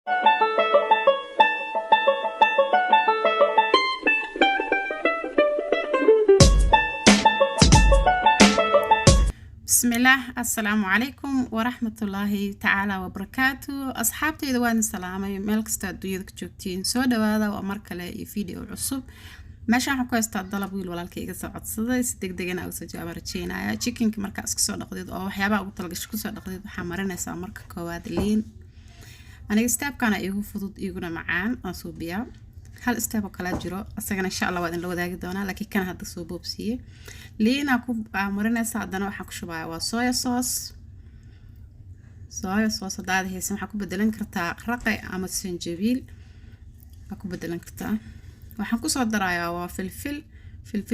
بسم الله السلام عليكم ورحمة الله تعالى وبركاته. أصحابتي دوان السلامة ملك استاد يدك جوكتين سودا هذا ومركلة فيديو عصب ماشي حكوا استاد طلب ويل ولا الكيكة سبعة صدق صدق دقيقة أو سجابة رتشينا تشيكين كمركا أسكسو دقيق أو حيابا أو طلقش كسو دقيق حمرنا سامرك كواد لين أنا استاب كان إيهو فضود إيهونا معان أصوبيا هل استابو كلا جرو أصلاً إن شاء الله وادن لو ذاك دونا لكن كان هذا صوبو بسيه لين أكو مرنا ساعدنا وحكو شبايا وصويا صوص هذا هي سمح أكو بدلن كرتا رقي أما سنجبيل أكو بدلن كرتا وحكو صدرايا وفلفل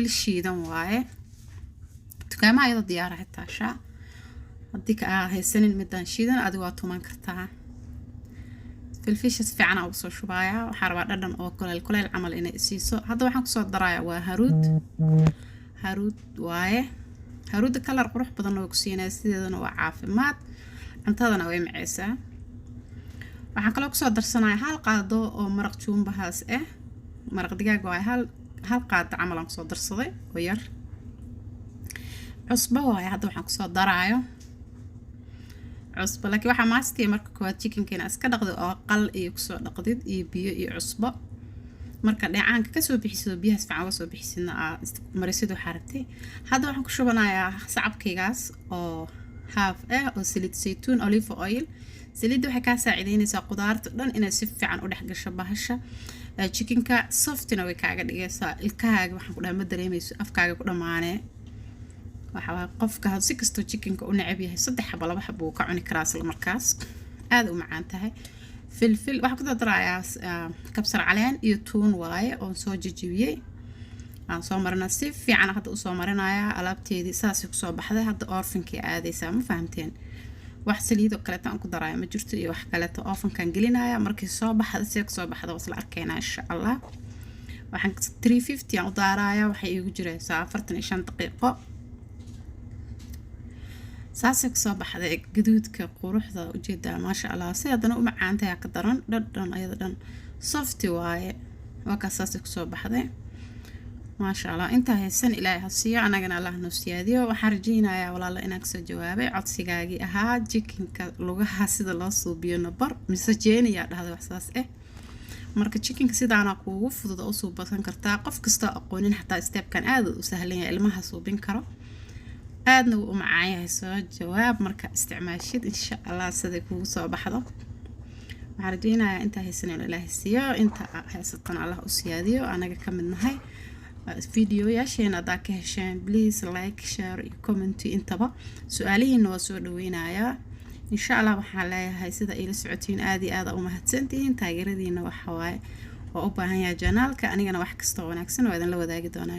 شيدن واي تكاما أيضا ديارة حتى شا أديك هي سن المدان شيدن أدواتو من كرتا فلفيش فيعنا أو صو شبايا وحرب دردن أو كل العمل إنه يسيسو هذا وحنا كسر درايا وهارود واي هارود كلر قروح بدن وكسينا سيدنا وعافمات عندنا وين معيسة وحنا كلا كسر درسنا هالقادو أو مرق توم بهاس مرق دجاج واي هالقاد عمل كسر درسه وير عصبة واي هذا وحنا كسر درايا عصبة لكن waxa maastay marka koowaad chickenkeena iska dhaqdo oo qal iyo ku soo dhaqdid iyo biyo iyo cusbo marka dhacaanka ka soo bixiso biyahaas fiican soo bixisina marisido xarabtay hadda waxaan ku shubanayaa sacabkaygaas oo half oo saliid saytuun olive oil saliid waxay ka saacideynaysaa qudaarta dhan inay si fiican u dhex gasho bahasha chickenka softna way kaaga dhigaysaa ilkahaaga waxaan ku dhahay ma dareemayso afkaaga ku dhamaanee waxa qofka si kasto chickenka u nacab yahay 3 xabo 2 xabo ka cuni karaa isla markaas aad u macaan tahay filfil waxa ku darayaa kabsar caleen iyo tuun waaye oo soo jajibiyay aan soo marna si fiican hadda u soo marinaya alaabteedii saas ku soo baxday hadda orfankii aadaysa ma fahamteen wax saliid oo kale taan ku daraaya ma jirto iyo wax kale oo orfankan gelinaya markii soo baxda si ku soo baxda wasla arkayna insha Allah waxaan 350 aan u daaraaya waxa igu jiraysaa 45 daqiiqo ساسك صباح هذا جدود كقروح ذا وجدا ما شاء الله سيدنا ومع عندها كدرن دردن أيضا صفتي واي وكساسك صباح هذا ما شاء الله أنت هي السنة إلى هالسيا أنا جنا الله نفسي وحرجينا يا ولا الله إنك سجوابي عط سجاجي جيكين كلغة حسد الله صوبي نبر مسجيني يا هذا إحساس marka chickenka sida aan ku fudud oo soo basan kartaa qof kasta aqoonin xataa step kan aad u sahlan yahay ilmaha suubin karo aadna u macaayahay soo jawaab marka isticmaashid insha Allah sida kugu soo baxdo waxaan rajaynayaa inta haysan Ilaahay siiyo inta haysatan Allah u siyaadiyo anaga ka mid nahay video yaasheena da ka hesheen please like share iyo comment intaba su'aalihiina waa soo dhaweynayaa insha Allah waxaan leeyahay sida ila socotiin aad iyo aad u mahadsantihiin taageeradiina waxa waaye oo u baahan yahay janaalka anigana wax kasta wanaagsan oo idin la wadaagi doonaa